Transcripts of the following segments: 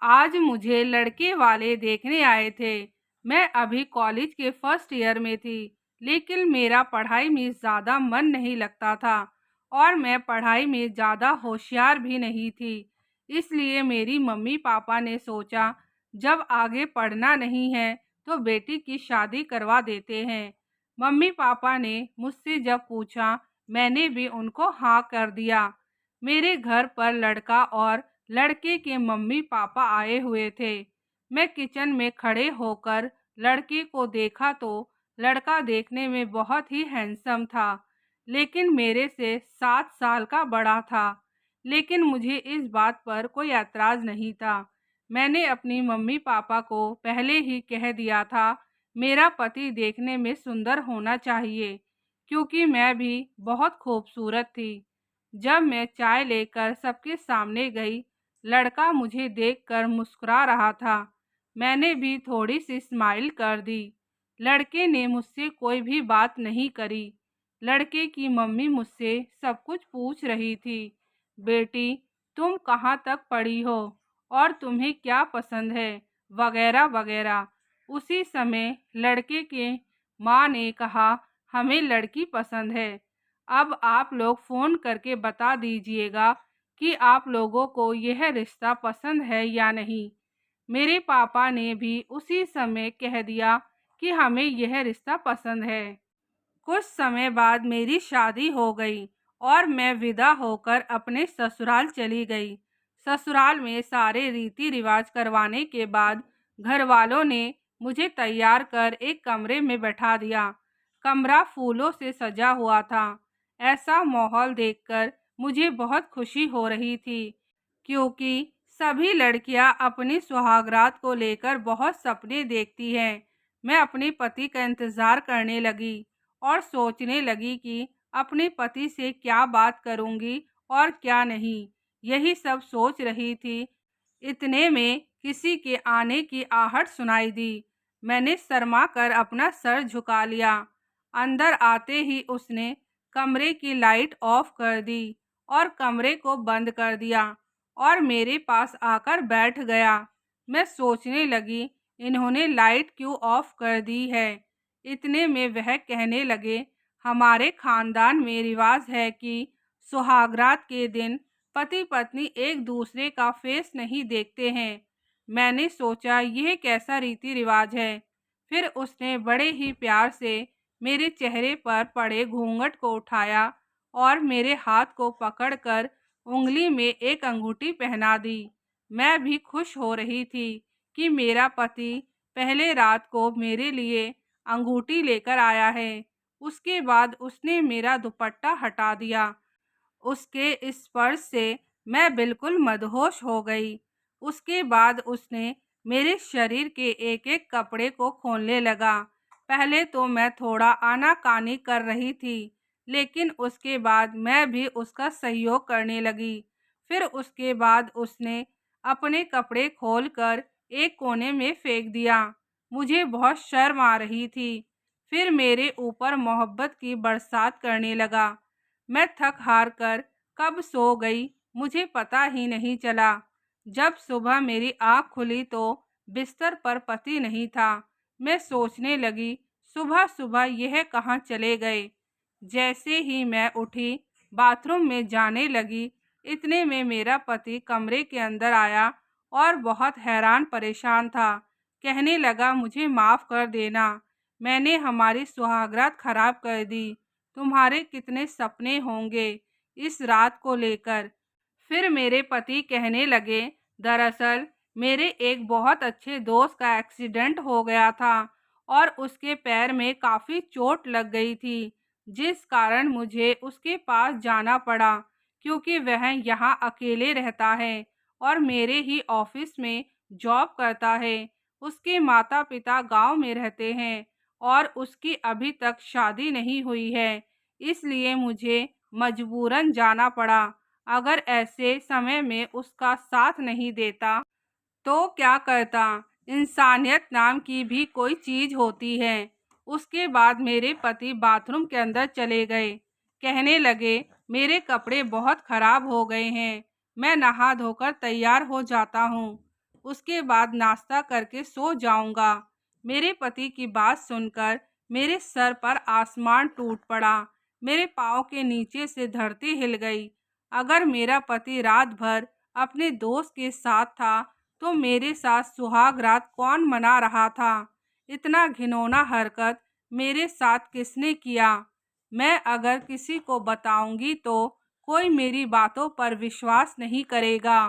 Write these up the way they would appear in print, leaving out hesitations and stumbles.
आज मुझे लड़के वाले देखने आए थे। मैं अभी कॉलेज के फर्स्ट ईयर में थी, लेकिन मेरा पढ़ाई में ज़्यादा मन नहीं लगता था और मैं पढ़ाई में ज़्यादा होशियार भी नहीं थी। इसलिए मेरी मम्मी पापा ने सोचा, जब आगे पढ़ना नहीं है तो बेटी की शादी करवा देते हैं। मम्मी पापा ने मुझसे जब पूछा, मैंने भी उनको हाँ कर दिया। मेरे घर पर लड़का और लड़के के मम्मी पापा आए हुए थे। मैं किचन में खड़े होकर लड़के को देखा तो लड़का देखने में बहुत ही हैंडसम था, लेकिन मेरे से 7 साल का बड़ा था। लेकिन मुझे इस बात पर कोई ऐतराज़ नहीं था। मैंने अपनी मम्मी पापा को पहले ही कह दिया था, मेरा पति देखने में सुंदर होना चाहिए, क्योंकि मैं भी बहुत खूबसूरत थी। जब मैं चाय लेकर सबके सामने गई, लड़का मुझे देखकर मुस्कुरा रहा था। मैंने भी थोड़ी सी स्माइल कर दी। लड़के ने मुझसे कोई भी बात नहीं करी। लड़के की मम्मी मुझसे सब कुछ पूछ रही थी, बेटी तुम कहाँ तक पढ़ी हो और तुम्हें क्या पसंद है, वगैरह वगैरह। उसी समय लड़के के माँ ने कहा, हमें लड़की पसंद है। अब आप लोग फ़ोन करके बता दीजिएगा कि आप लोगों को यह रिश्ता पसंद है या नहीं। मेरे पापा ने भी उसी समय कह दिया कि हमें यह रिश्ता पसंद है। कुछ समय बाद मेरी शादी हो गई और मैं विदा होकर अपने ससुराल चली गई। ससुराल में सारे रीति रिवाज करवाने के बाद घर वालों ने मुझे तैयार कर एक कमरे में बैठा दिया। कमरा फूलों से सजा हुआ था। ऐसा माहौल देखकर मुझे बहुत खुशी हो रही थी, क्योंकि सभी लड़कियां अपनी सुहागरात को लेकर बहुत सपने देखती हैं। मैं अपने पति का इंतज़ार करने लगी और सोचने लगी कि अपने पति से क्या बात करूंगी और क्या नहीं। यही सब सोच रही थी। इतने में किसी के आने की आहट सुनाई दी। मैंने शर्मा कर अपना सर झुका लिया। अंदर आते ही उसने कमरे की लाइट ऑफ कर दी और कमरे को बंद कर दिया और मेरे पास आकर बैठ गया। मैं सोचने लगी, इन्होंने लाइट क्यों ऑफ कर दी है। इतने में वह कहने लगे, हमारे खानदान में रिवाज है कि सुहागरात के दिन पति पत्नी एक दूसरे का फेस नहीं देखते हैं। मैंने सोचा यह कैसा रीति रिवाज है। फिर उसने बड़े ही प्यार से मेरे चेहरे पर पड़े घूंघट को उठाया और मेरे हाथ को पकड़कर उंगली में एक अंगूठी पहना दी। मैं भी खुश हो रही थी कि मेरा पति पहले रात को मेरे लिए अंगूठी लेकर आया है। उसके बाद उसने मेरा दुपट्टा हटा दिया। उसके स्पर्श से मैं बिल्कुल मदहोश हो गई। उसके बाद उसने मेरे शरीर के एक एक कपड़े को खोलने लगा। पहले तो मैं थोड़ा आनाकानी कर रही थी, लेकिन उसके बाद मैं भी उसका सहयोग करने लगी। फिर उसके बाद उसने अपने कपड़े खोलकर एक कोने में फेंक दिया। मुझे बहुत शर्म आ रही थी। फिर मेरे ऊपर मोहब्बत की बरसात करने लगा। मैं थक हार कर कब सो गई मुझे पता ही नहीं चला। जब सुबह मेरी आँख खुली तो बिस्तर पर पति नहीं था। मैं सोचने लगी, सुबह सुबह यह कहाँ चले गए। जैसे ही मैं उठी, बाथरूम में जाने लगी, इतने में मेरा पति कमरे के अंदर आया और बहुत हैरान परेशान था। कहने लगा, मुझे माफ़ कर देना, मैंने हमारी सुहागरात खराब कर दी। तुम्हारे कितने सपने होंगे इस रात को लेकर। फिर मेरे पति कहने लगे, दरअसल मेरे एक बहुत अच्छे दोस्त का एक्सीडेंट हो गया था और उसके पैर में काफ़ी चोट लग गई थी, जिस कारण मुझे उसके पास जाना पड़ा, क्योंकि वह यहाँ अकेले रहता है और मेरे ही ऑफिस में जॉब करता है। उसके माता पिता गांव में रहते हैं और उसकी अभी तक शादी नहीं हुई है, इसलिए मुझे मजबूरन जाना पड़ा। अगर ऐसे समय में उसका साथ नहीं देता तो क्या करता। इंसानियत नाम की भी कोई चीज़ होती है। उसके बाद मेरे पति बाथरूम के अंदर चले गए। कहने लगे, मेरे कपड़े बहुत ख़राब हो गए हैं, मैं नहा धोकर तैयार हो जाता हूँ। उसके बाद नाश्ता करके सो जाऊंगा। मेरे पति की बात सुनकर मेरे सर पर आसमान टूट पड़ा। मेरे पाँव के नीचे से धरती हिल गई। अगर मेरा पति रात भर अपने दोस्त के साथ था तो मेरे साथ सुहाग रात कौन मना रहा था? इतना घिनौना हरकत मेरे साथ किसने किया? मैं अगर किसी को बताऊंगी तो कोई मेरी बातों पर विश्वास नहीं करेगा।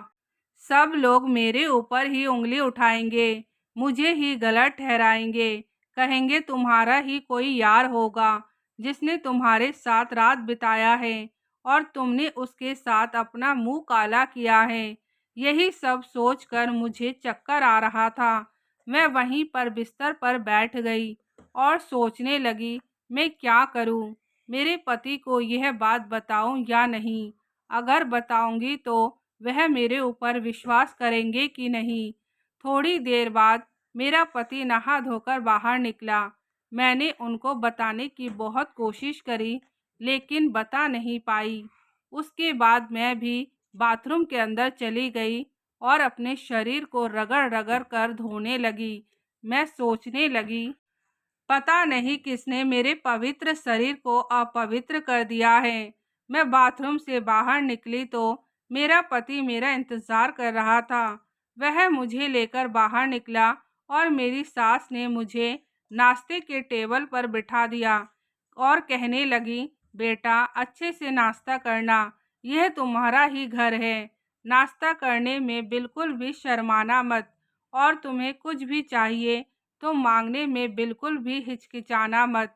सब लोग मेरे ऊपर ही उंगली उठाएंगे, मुझे ही गलत ठहराएंगे, कहेंगे तुम्हारा ही कोई यार होगा जिसने तुम्हारे साथ रात बिताया है और तुमने उसके साथ अपना मुंह काला किया है। यही सब सोचकर मुझे चक्कर आ रहा था। मैं वहीं पर बिस्तर पर बैठ गई और सोचने लगी मैं क्या करूं, मेरे पति को यह बात बताऊं या नहीं। अगर बताऊंगी तो वह मेरे ऊपर विश्वास करेंगे कि नहीं। थोड़ी देर बाद मेरा पति नहा धोकर बाहर निकला। मैंने उनको बताने की बहुत कोशिश करी लेकिन बता नहीं पाई। उसके बाद मैं भी बाथरूम के अंदर चली गई और अपने शरीर को रगड़ रगड़ कर धोने लगी। मैं सोचने लगी पता नहीं किसने मेरे पवित्र शरीर को अपवित्र कर दिया है। मैं बाथरूम से बाहर निकली तो मेरा पति मेरा इंतजार कर रहा था। वह मुझे लेकर बाहर निकला और मेरी सास ने मुझे नाश्ते के टेबल पर बिठा दिया और कहने लगी, बेटा अच्छे से नाश्ता करना, यह तुम्हारा ही घर है। नाश्ता करने में बिल्कुल भी शर्माना मत और तुम्हें कुछ भी चाहिए तो मांगने में बिल्कुल भी हिचकिचाना मत।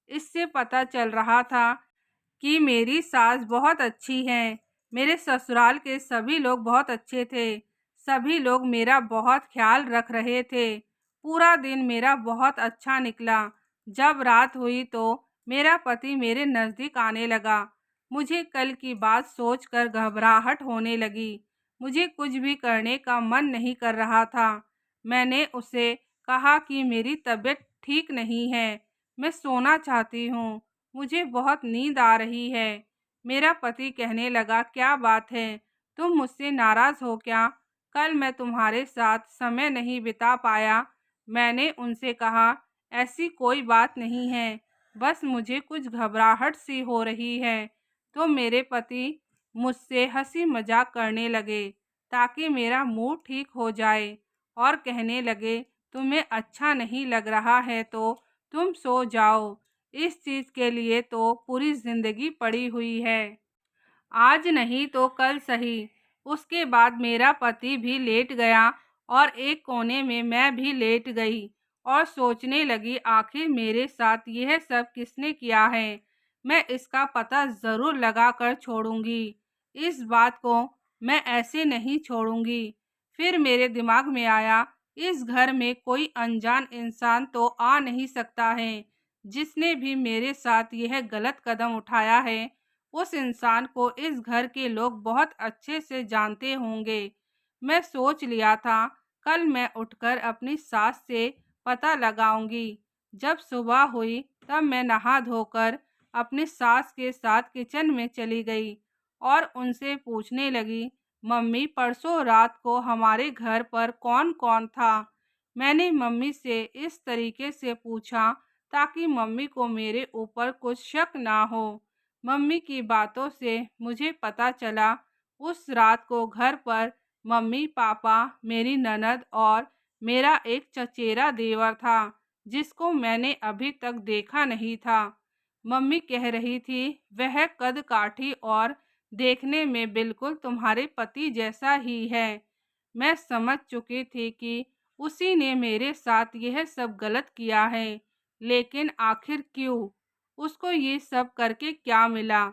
इससे पता चल रहा था कि मेरी सास बहुत अच्छी हैं। मेरे ससुराल के सभी लोग बहुत अच्छे थे। सभी लोग मेरा बहुत ख्याल रख रहे थे। पूरा दिन मेरा बहुत अच्छा निकला। जब रात हुई तो मेरा पति मेरे नज़दीक आने लगा। मुझे कल की बात सोचकर घबराहट होने लगी। मुझे कुछ भी करने का मन नहीं कर रहा था। मैंने उसे कहा कि मेरी तबीयत ठीक नहीं है, मैं सोना चाहती हूँ, मुझे बहुत नींद आ रही है। मेरा पति कहने लगा, क्या बात है, तुम मुझसे नाराज़ हो क्या? कल मैं तुम्हारे साथ समय नहीं बिता पाया। मैंने उनसे कहा, ऐसी कोई बात नहीं है, बस मुझे कुछ घबराहट सी हो रही है। तो मेरे पति मुझसे हंसी मजाक करने लगे ताकि मेरा मूड ठीक हो जाए और कहने लगे, तुम्हें अच्छा नहीं लग रहा है तो तुम सो जाओ। इस चीज़ के लिए तो पूरी ज़िंदगी पड़ी हुई है, आज नहीं तो कल सही। उसके बाद मेरा पति भी लेट गया और एक कोने में मैं भी लेट गई और सोचने लगी आखिर मेरे साथ यह सब किसने किया है। मैं इसका पता ज़रूर लगा कर छोड़ूंगी। इस बात को मैं ऐसे नहीं छोड़ूंगी। फिर मेरे दिमाग में आया इस घर में कोई अनजान इंसान तो आ नहीं सकता है। जिसने भी मेरे साथ यह गलत कदम उठाया है उस इंसान को इस घर के लोग बहुत अच्छे से जानते होंगे। मैं सोच लिया था कल मैं उठकर अपनी सास से पता लगाऊंगी। जब सुबह हुई तब मैं नहा धोकर अपनी सास के साथ किचन में चली गई और उनसे पूछने लगी, मम्मी परसों रात को हमारे घर पर कौन कौन था? मैंने मम्मी से इस तरीके से पूछा ताकि मम्मी को मेरे ऊपर कुछ शक ना हो। मम्मी की बातों से मुझे पता चला उस रात को घर पर मम्मी पापा, मेरी ननद और मेरा एक चचेरा देवर था जिसको मैंने अभी तक देखा नहीं था। मम्मी कह रही थी वह कद काठी और देखने में बिल्कुल तुम्हारे पति जैसा ही है। मैं समझ चुकी थी कि उसी ने मेरे साथ यह सब गलत किया है, लेकिन आखिर क्यों? उसको ये सब करके क्या मिला?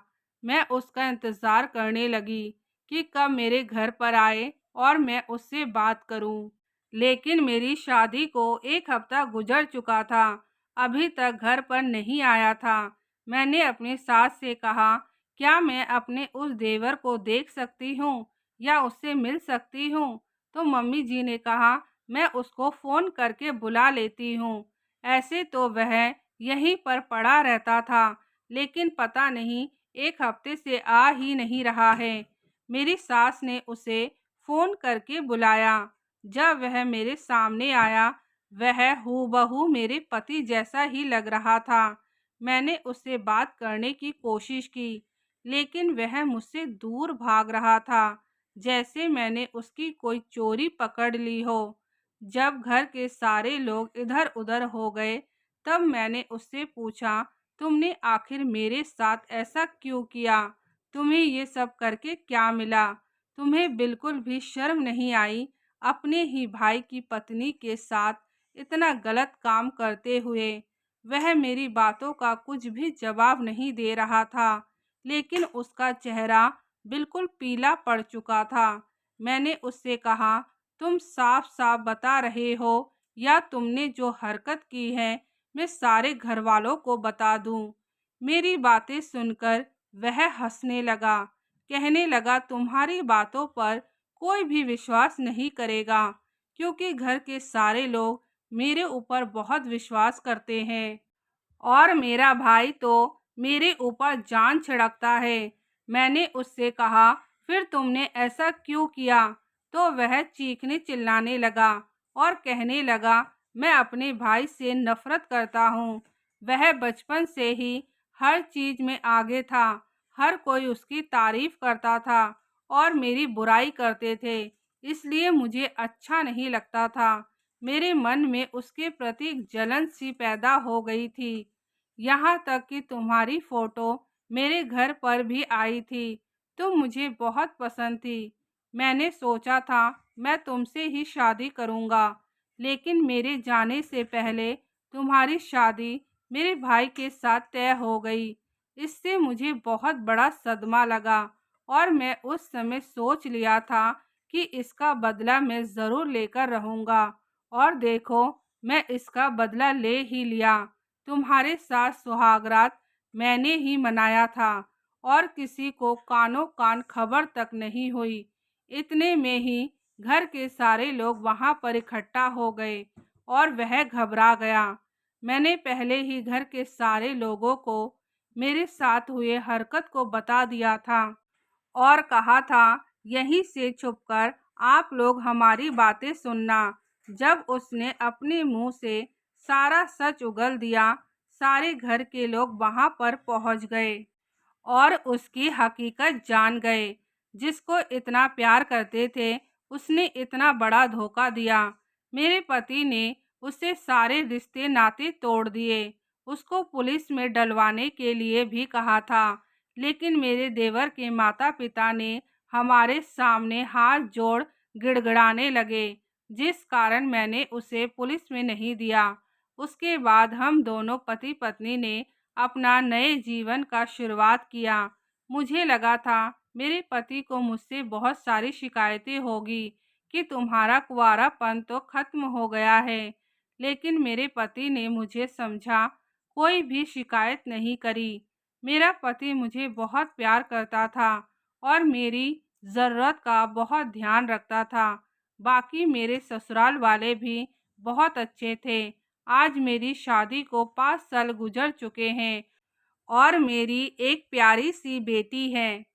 मैं उसका इंतज़ार करने लगी कि कब मेरे घर पर आए और मैं उससे बात करूं। लेकिन मेरी शादी को एक हफ्ता गुजर चुका था, अभी तक घर पर नहीं आया था। मैंने अपनी सास से कहा, क्या मैं अपने उस देवर को देख सकती हूँ या उससे मिल सकती हूँ? तो मम्मी जी ने कहा, मैं उसको फ़ोन करके बुला लेती हूँ। ऐसे तो वह यहीं पर पड़ा रहता था, लेकिन पता नहीं एक हफ्ते से आ ही नहीं रहा है। मेरी सास ने उसे फ़ोन करके बुलाया जब वह मेरे सामने आया, वह हूबहू मेरे पति जैसा ही लग रहा था। मैंने उससे बात करने की कोशिश की, लेकिन वह मुझसे दूर भाग रहा था, जैसे मैंने उसकी कोई चोरी पकड़ ली हो। जब घर के सारे लोग इधर-उधर हो गए, तब मैंने उससे पूछा, तुमने आखिर मेरे साथ ऐसा क्यों किया? तुम्हें ये सब करके क्या मिला? तुम्हें बिल्कुल भी शर्म नहीं आई अपने ही भाई की पत्नी के साथ इतना गलत काम करते हुए? वह मेरी बातों का कुछ भी जवाब नहीं दे रहा था, लेकिन उसका चेहरा बिल्कुल पीला पड़ चुका था। मैंने उससे कहा, तुम साफ-साफ बता रहे हो या तुमने जो हरकत की है मैं सारे घरवालों को बता दूं? मेरी बातें सुनकर वह हंसने लगा, कहने लगा, तुम्हारी बातों पर कोई भी विश्वास नहीं करेगा, क्योंकि घर के सारे लोग मेरे ऊपर बहुत विश्वास करते हैं और मेरा भाई तो मेरे ऊपर जान छिड़कता है। मैंने उससे कहा, फिर तुमने ऐसा क्यों किया? तो वह चीखने चिल्लाने लगा और कहने लगा, मैं अपने भाई से नफरत करता हूँ। वह बचपन से ही हर चीज में आगे था, हर कोई उसकी तारीफ करता था और मेरी बुराई करते थे, इसलिए मुझे अच्छा नहीं लगता था। मेरे मन में उसके प्रति जलन सी पैदा हो गई थी। यहाँ तक कि तुम्हारी फोटो मेरे घर पर भी आई थी। तुम मुझे बहुत पसंद थी। मैंने सोचा था मैं तुमसे ही शादी करूँगा, लेकिन मेरे जाने से पहले तुम्हारी शादी मेरे भाई के साथ तय हो गई। इससे मुझे बहुत बड़ा सदमा लगा और मैं उस समय सोच लिया था कि इसका बदला मैं ज़रूर लेकर रहूँगा। और देखो, मैं इसका बदला ले ही लिया। तुम्हारे साथ सुहागरात मैंने ही मनाया था और किसी को कानों कान खबर तक नहीं हुई। इतने में ही घर के सारे लोग वहां पर इकट्ठा हो गए और वह घबरा गया। मैंने पहले ही घर के सारे लोगों को मेरे साथ हुए हरकत को बता दिया था और कहा था, यहीं से छुपकर आप लोग हमारी बातें सुनना। जब उसने अपने मुंह से सारा सच उगल दिया, सारे घर के लोग वहां पर पहुंच गए और उसकी हकीकत जान गए। जिसको इतना प्यार करते थे, उसने इतना बड़ा धोखा दिया। मेरे पति ने उससे सारे रिश्ते नाते तोड़ दिए। उसको पुलिस में डलवाने के लिए भी कहा था, लेकिन मेरे देवर के माता-पिता ने हमारे सामने हाथ जोड़ गिड़गिड़ाने लगे, जिस कारण मैंने उसे पुलिस में नहीं दिया। उसके बाद हम दोनों पति पत्नी ने अपना नए जीवन का शुरुआत किया। मुझे लगा था मेरे पति को मुझसे बहुत सारी शिकायतें होगी कि तुम्हारा कुंवारापन तो खत्म हो गया है, लेकिन मेरे पति ने मुझे समझा, कोई भी शिकायत नहीं करी। मेरा पति मुझे बहुत प्यार करता था और मेरी ज़रूरत का बहुत ध्यान रखता था। बाकी मेरे ससुराल वाले भी बहुत अच्छे थे। आज मेरी शादी को 5 साल गुजर चुके हैं और मेरी एक प्यारी सी बेटी है।